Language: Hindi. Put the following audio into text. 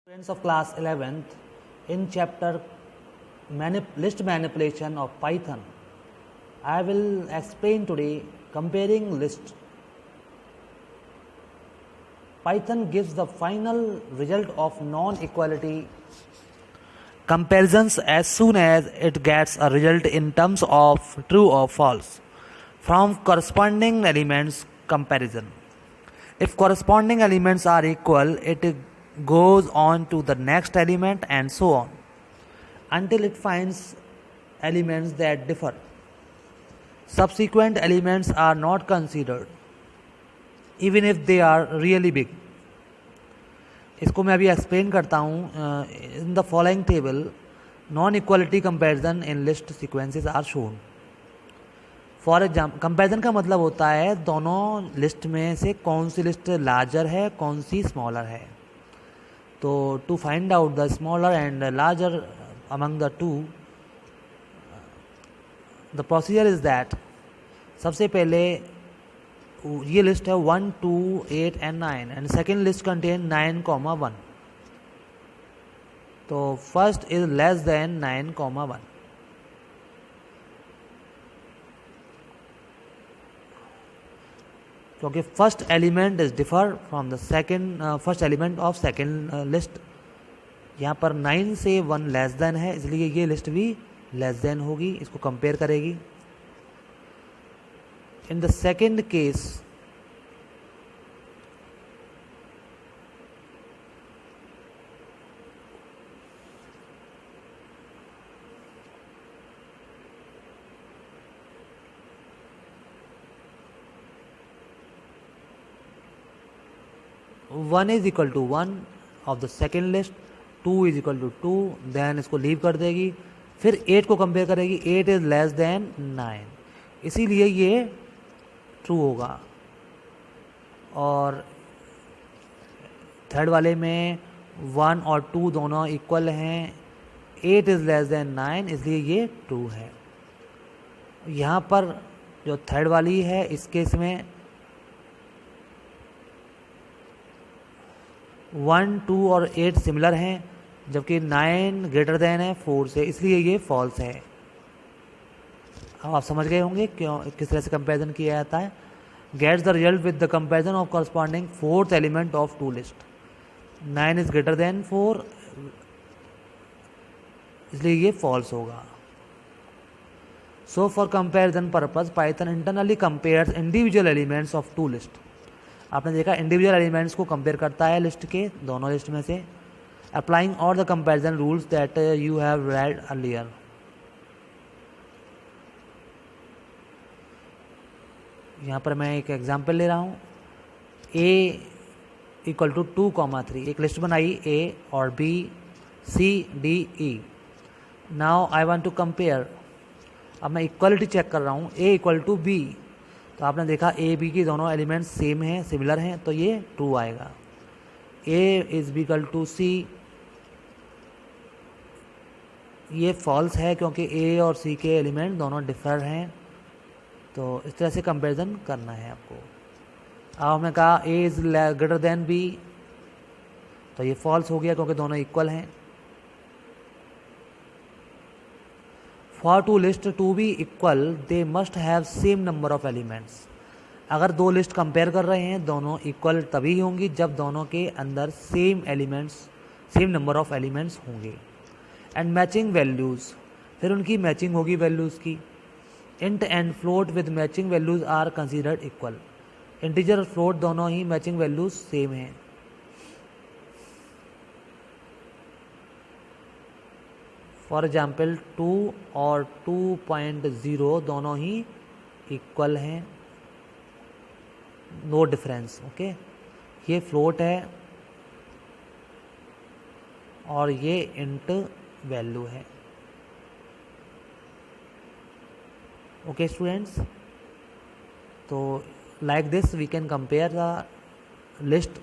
Students of class 11th, in chapter list manipulation of Python, I will explain today comparing list. Python gives the final result of non-equality comparisons as soon as it gets a result in terms of true or false from corresponding elements comparison. If corresponding elements are equal, it goes on to the next element and so on until it finds elements that differ. Subsequent elements are not considered even if they are really big. इसको मैं अभी एक्सप्लेन करता हूँ. In the following table non equality comparison in list sequences are shown. For example, comparison का मतलब होता है दोनों लिस्ट में से कौन सी लिस्ट लार्जर है, कौन सी स्मॉलर है. तो to find out the smaller and larger among the two, the procedure is that सबसे पहले ये लिस्ट है 1, 2, 8 and 9 and second list contain 9, 1. तो फर्स्ट इज लेस देन 9, 1. क्योंकि first element is differ from the second first element of second list. यहाँ पर 9 से 1 लेस देन है, इसलिए ये लिस्ट भी लेस देन होगी, इसको कंपेयर करेगी. In the second case one is equal to 1 of the second list, 2 is equal to 2, then इसको लीव कर देगी. फिर 8 को कंपेयर करेगी, 8 इज लेस देन 9, इसीलिए ये ट्रू होगा. और थर्ड वाले में 1 और 2 दोनों इक्वल हैं, 8 इज लेस देन 9, इसलिए ये ट्रू है. यहाँ पर जो थर्ड वाली है इस केस में 1, 2 और 8 सिमिलर हैं, जबकि 9 ग्रेटर देन है 4 से, इसलिए ये फॉल्स है. अब आप समझ गए होंगे क्यों किस तरह से कंपैरिजन किया जाता है. Gets the result with the comparison of corresponding fourth element of two list. 9 is greater than 4, इसलिए ये फॉल्स होगा. So for comparison purpose Python internally compares individual elements of two list. आपने देखा इंडिविजुअल एलिमेंट्स को कंपेयर करता है लिस्ट के, दोनों लिस्ट में से, applying all the comparison rules that you have read earlier. यहाँ पर मैं एक एग्जांपल ले रहा हूँ. a इक्वल टू 2, 3, एक लिस्ट बनाई a और b, c, d, e. Now I want to compare. अब मैं इक्वलिटी चेक कर रहा हूँ, a इक्वल टू b. तो आपने देखा a b की दोनों एलिमेंट्स सेम हैं, सिमिलर हैं, तो ये ट्रू आएगा. a is equal to c, ये फॉल्स है क्योंकि a और c के एलिमेंट दोनों डिफर हैं. तो इस तरह से कंपैरिजन करना है आपको. अब हमने कहा a is greater then b, तो ये फॉल्स हो गया क्योंकि दोनों इक्वल हैं. For two list to be equal they must have same number of elements. अगर दो लिस्ट कंपेयर कर रहे हैं, दोनों इक्वल तभी होंगी जब दोनों के अंदर सेम नंबर ऑफ एलिमेंट्स होंगे. एंड मैचिंग वैल्यूज़, फिर उनकी मैचिंग होगी वैल्यूज़ की. Int and float with matching values are considered equal. Integer और फ्लोट दोनों ही मैचिंग वैल्यूज़ सेम हैं. फॉर एग्जाम्पल 2 और 2.0 दोनों ही इक्वल हैं, नो डिफरेंस. ओके, ये फ्लोट है और ये इंट वैल्यू है. ओके स्टूडेंट्स, तो like this we can compare the list